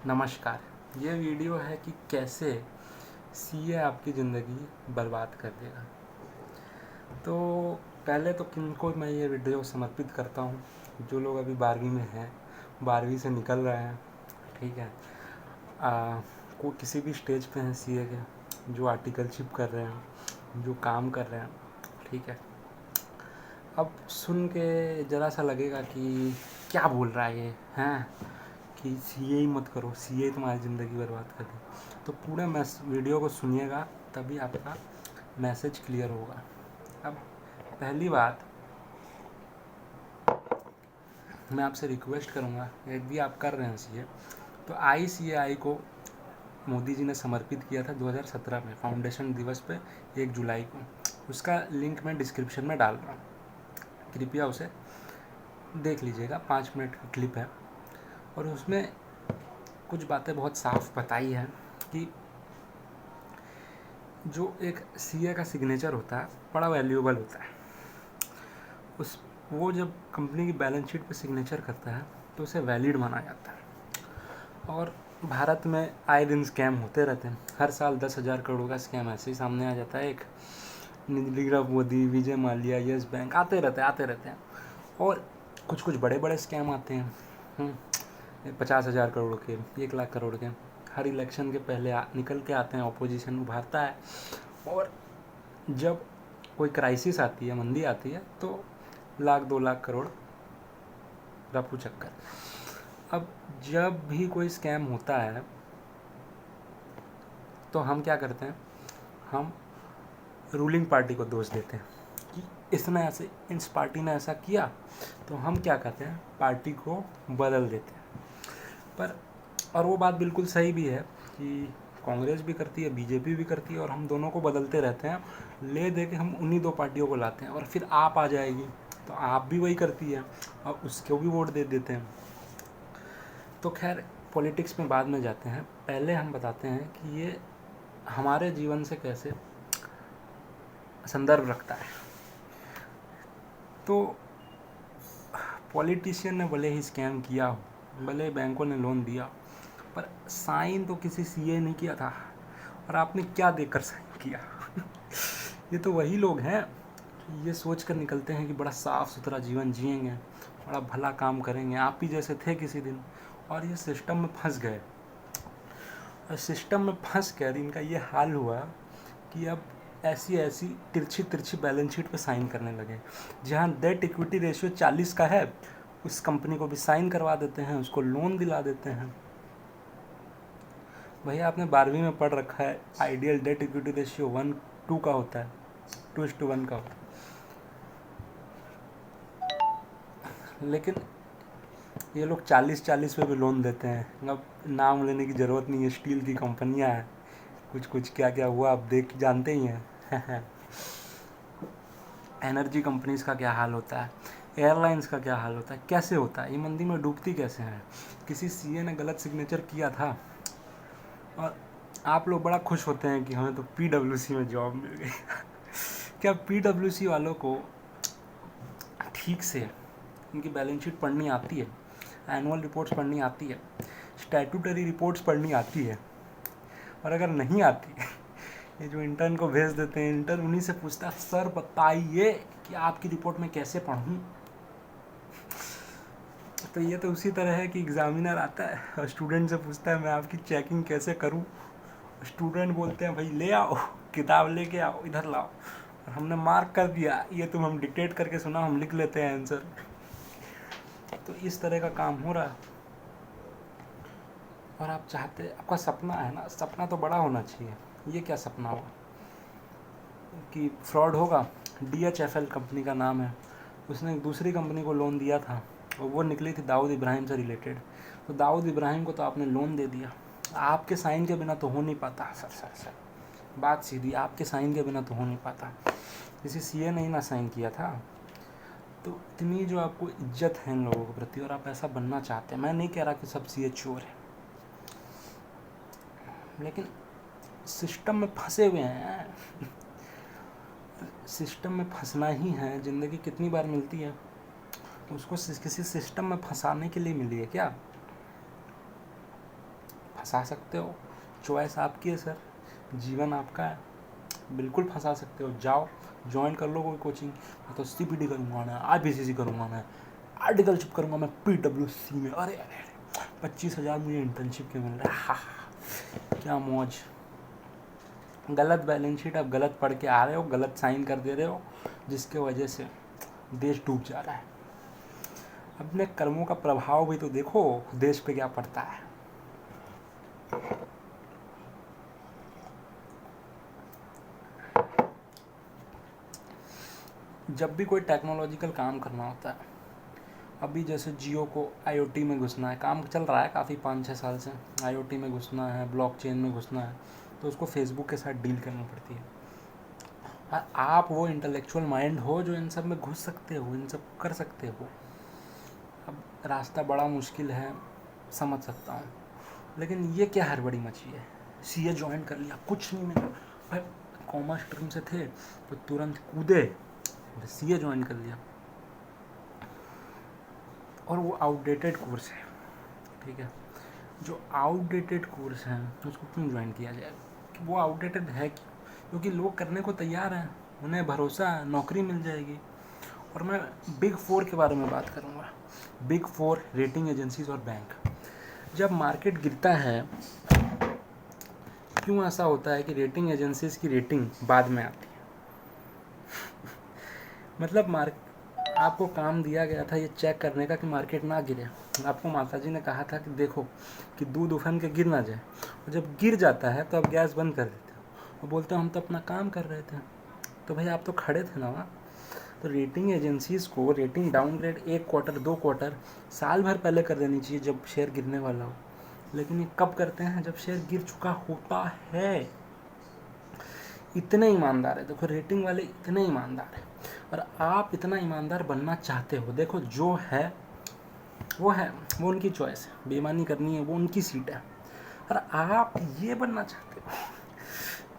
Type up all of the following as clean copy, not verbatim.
नमस्कार। ये वीडियो है कि कैसे सीए आपकी ज़िंदगी बर्बाद कर देगा। तो पहले तो किनको मैं ये वीडियो समर्पित करता हूँ, जो लोग अभी 12वीं में हैं, 12वीं से निकल रहे हैं, ठीक है, को किसी भी स्टेज पे हैं सीए के, जो आर्टिकलशिप कर रहे हैं, जो काम कर रहे हैं, ठीक है। अब सुन के ज़रा सा लगेगा कि क्या बोल रहा है ये, हैं कि सीए ही मत करो, सीए तुम्हारी ज़िंदगी बर्बाद कर दे। तो पूरे वीडियो को सुनिएगा, तभी आपका मैसेज क्लियर होगा। अब पहली बात, मैं आपसे रिक्वेस्ट करूँगा, यदि आप कर रहे हैं सीए, तो ICAI को मोदी जी ने समर्पित किया था 2017 में, फाउंडेशन दिवस पे 1 जुलाई को। उसका लिंक मैं डिस्क्रिप्शन में डाल रहा हूँ, कृपया उसे देख लीजिएगा। 5 मिनट की क्लिप है और उसमें कुछ बातें बहुत साफ बताई हैं कि जो एक सीए का सिग्नेचर होता है बड़ा वैल्यूएबल होता है। वो जब कंपनी की बैलेंस शीट पे सिग्नेचर करता है तो उसे वैलिड माना जाता है। और भारत में आए दिन स्कैम होते रहते हैं। हर साल 10,000 करोड़ का स्कैम ऐसे ही सामने आ जाता है। एक नीरव मोदी, विजय माल्या, यस बैंक आते रहते हैं। और कुछ कुछ बड़े बड़े स्कैम आते हैं, 50,000 करोड़ के, 1 लाख करोड़ के। हर इलेक्शन के पहले निकल के आते हैं, अपोजिशन उभारता है, और जब कोई क्राइसिस आती है, मंदी आती है, तो 1 लाख 2 लाख करोड़ रफू चक्कर। अब जब भी कोई स्कैम होता है तो हम क्या करते हैं, हम रूलिंग पार्टी को दोष देते हैं कि इसने ऐसे, इस पार्टी ने ऐसा किया, तो हम क्या करते हैं, पार्टी को बदल देते हैं। पर और वो बात बिल्कुल सही भी है कि कांग्रेस भी करती है, बीजेपी भी करती है, और हम दोनों को बदलते रहते हैं, ले दे के हम उन्हीं 2 पार्टियों को लाते हैं। और फिर आप आ जाएगी तो आप भी वही करती है और उसको भी वोट दे देते हैं। तो खैर, पॉलिटिक्स में बाद में जाते हैं, पहले हम बताते हैं कि ये हमारे जीवन से कैसे संदर्भ रखता है। तो पॉलिटिशियन ने भले ही स्कैम किया हो, भले बैंकों ने लोन दिया, पर साइन तो किसी सीए ने किया था, और आपने क्या देकर साइन किया? ये तो वही लोग हैं ये सोच कर निकलते हैं कि बड़ा साफ सुथरा जीवन जिएंगे, बड़ा भला काम करेंगे, आप ही जैसे थे किसी दिन, और ये सिस्टम में फंस गए। और सिस्टम में फंस कर इनका ये हाल हुआ कि अब ऐसी ऐसी तिरछी तिरछी बैलेंस शीट पे साइन करने लगे। जहाँ डेट इक्विटी रेशियो 40 का है, उस कंपनी को भी साइन करवा देते हैं, उसको लोन दिला देते हैं। भैया, आपने 12वीं में पढ़ रखा है, आइडियल डेट इक्विटी रेशियो 1:2 का होता है, 2:1 का होता है। लेकिन ये लोग 40-40 पे भी लोन देते हैं। अब नाम लेने की ज़रूरत नहीं है, स्टील की कंपनियां हैं, कुछ कुछ क्या क्या हुआ आप जानते ही हैं। एनर्जी कंपनीज का क्या हाल होता है, एयरलाइंस का क्या हाल होता है, कैसे होता है, ये मंदी में डूबती कैसे हैं। किसी सीए ने गलत सिग्नेचर किया था और आप लोग बड़ा खुश होते हैं कि हमें तो PWC में जॉब मिल गई। क्या PWC वालों को ठीक से उनकी बैलेंस शीट पढ़नी आती है, एनुअल रिपोर्ट्स पढ़नी आती है, स्टैट्यूटरी रिपोर्ट्स पढ़नी आती है? और अगर नहीं आती, ये जो इंटर्न को भेज देते हैं, इंटर्न उन्हीं से पूछता है, सर बताइए कि आपकी रिपोर्ट में कैसे पढ़ूं। तो ये तो उसी तरह है कि एग्जामिनर आता है और स्टूडेंट से पूछता है, मैं आपकी चेकिंग कैसे करूं। स्टूडेंट बोलते हैं, भाई ले आओ, किताब लेके आओ, इधर लाओ, और हमने मार्क कर दिया, ये तुम हम डिक्टेट करके सुना, हम लिख लेते हैं आंसर। तो इस तरह का काम हो रहा है। और आप चाहते, आपका सपना है ना, सपना तो बड़ा होना चाहिए। ये क्या सपना होगा कि फ्रॉड होगा? DHFL कंपनी का नाम है, उसने एक दूसरी कंपनी को लोन दिया था और वो निकली थी दाऊद इब्राहिम से रिलेटेड। तो दाऊद इब्राहिम को तो आपने लोन दे दिया, आपके साइन के बिना तो हो नहीं पाता। सर बात सीधी, आपके साइन के बिना तो हो नहीं पाता। किसी सीए ने ही ना साइन किया था। तो इतनी जो आपको इज्जत है इन लोगों के प्रति, और आप ऐसा बनना चाहते हैं। मैं नहीं कह रहा कि सब सीए चोर है, लेकिन सिस्टम में फंसे हुए हैं। सिस्टम में फंसना ही है। ज़िंदगी कितनी बार मिलती है, उसको किसी सिस्टम में फंसाने के लिए मिली है क्या? फंसा सकते हो, चॉइस आपकी है सर, जीवन आपका है, बिल्कुल फंसा सकते हो। जाओ ज्वाइन कर लो कोई कोचिंग। मैं तो CPT करूँगा, मैं IPCC करूँगा, मैं आर्टिकलशिप करूँगा, मैं PWC में, अरे अरे 25,000 मुझे इंटर्नशिप के मिल रहा है, हाँ क्या मौज। गलत बैलेंस शीट आप गलत पढ़ के आ रहे हो, गलत साइन कर दे रहे हो, जिसके वजह से देश डूब जा रहा है। अपने कर्मों का प्रभाव भी तो देखो देश पे क्या पड़ता है। जब भी कोई टेक्नोलॉजिकल काम करना होता है, अभी जैसे जियो को IoT में घुसना है, काम चल रहा है काफ़ी 5-6 साल से, IoT में घुसना है, ब्लॉकचेन में घुसना है, तो उसको फेसबुक के साथ डील करनी पड़ती है। और आप वो इंटेलेक्चुअल माइंड हो जो इन सब में घुस सकते हो, इन सब कर सकते हो। अब रास्ता बड़ा मुश्किल है, समझ सकता हूँ, लेकिन ये क्या हड़बड़ी मची है। CA ज्वाइन कर लिया, कुछ नहीं मिला भाई, कॉमर्स स्ट्रीम से थे तो तुरंत कूदे, CA ज्वाइन कर लिया, और वो आउटडेटेड कोर्स है, ठीक है। जो आउटडेटेड कोर्स है उसको क्यों ज्वाइन किया जाए, कि वो आउटडेटेड है क्योंकि लोग करने को तैयार हैं, उन्हें भरोसा है नौकरी मिल जाएगी। और मैं बिग 4 के बारे में बात करूँगा। बिग 4 रेटिंग एजेंसीज और बैंक। जब मार्केट गिरता है, क्यों ऐसा होता है कि रेटिंग एजेंसीज की रेटिंग बाद में आती है। मतलब आपको काम दिया गया था ये चेक करने का कि मार्केट ना गिरे। आपको माताजी ने कहा था कि देखो कि दूध उफन के गिर ना जाए, और जब गिर जाता है तो आप गैस बंद कर देते हो और बोलते हो हम तो अपना काम कर रहे थे। तो भाई आप तो खड़े थे ना वहाँ। तो रेटिंग एजेंसीज़ को रेटिंग डाउनग्रेड 1 क्वार्टर 2 क्वार्टर साल भर पहले कर देनी चाहिए जब शेयर गिरने वाला हो, लेकिन ये कब करते हैं, जब शेयर गिर चुका होता है। इतने ईमानदार है, देखो रेटिंग वाले इतने ईमानदार है, और आप इतना ईमानदार बनना चाहते हो, देखो जो है वो वो उनकी चॉइस है, बेईमानी करनी है वो उनकी सीट है, और आप ये बनना चाहते हो।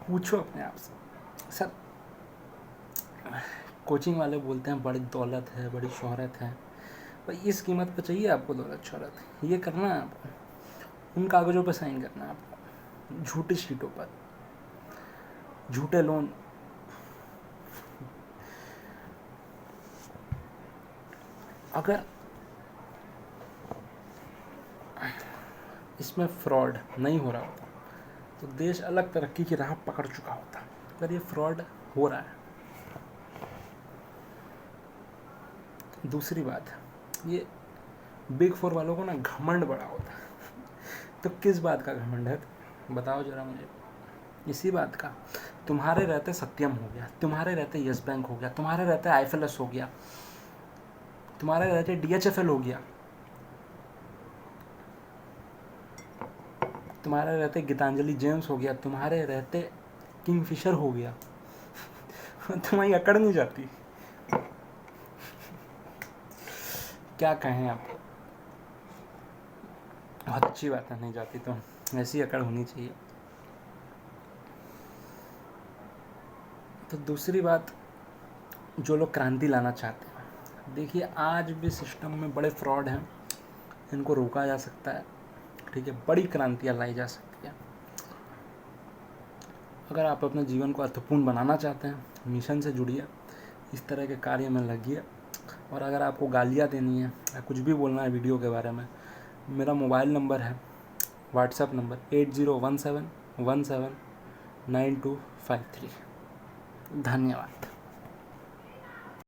पूछो अपने आप से, सर कोचिंग वाले बोलते हैं बड़ी दौलत है, बड़ी शोहरत है, भाई इस कीमत पे चाहिए आपको दौलत शोहरत, ये करना है आपको, उन कागज़ों पे साइन करना है आपको, झूठी शीटों पर, झूठे लोन। अगर इसमें फ्रॉड नहीं हो रहा होता तो देश अलग तरक्की की राह पकड़ चुका होता, अगर ये फ्रॉड हो रहा है। दूसरी बात, ये बिग 4 वालों को ना घमंड बड़ा होता है। तो किस बात का घमंड है, बताओ जरा मुझे। इसी बात का, तुम्हारे रहते सत्यम हो गया, तुम्हारे रहते यस बैंक हो गया, तुम्हारे रहते IFLS हो गया, तुम्हारे रहते DHFL हो गया, तुम्हारे रहते गीतांजलि जेम्स हो गया, तुम्हारे रहते किंगफिशर हो गया। तुम्हारी अकड़ नहीं जाती, क्या कहें आप। बहुत अच्छी बात है, नहीं जाती तो ऐसी अकड़ होनी चाहिए। तो दूसरी बात, जो लोग क्रांति लाना चाहते हैं, देखिए आज भी सिस्टम में बड़े फ्रॉड हैं, इनको रोका जा सकता है, ठीक है, बड़ी क्रांतियाँ लाई जा सकती है। अगर आप अपने जीवन को अर्थपूर्ण बनाना चाहते हैं, मिशन से जुड़िए, इस तरह के कार्य में लगिए। और अगर आपको गालियाँ देनी है या कुछ भी बोलना है वीडियो के बारे में, मेरा मोबाइल नंबर है, व्हाट्सएप नंबर 8017179253। धन्यवाद।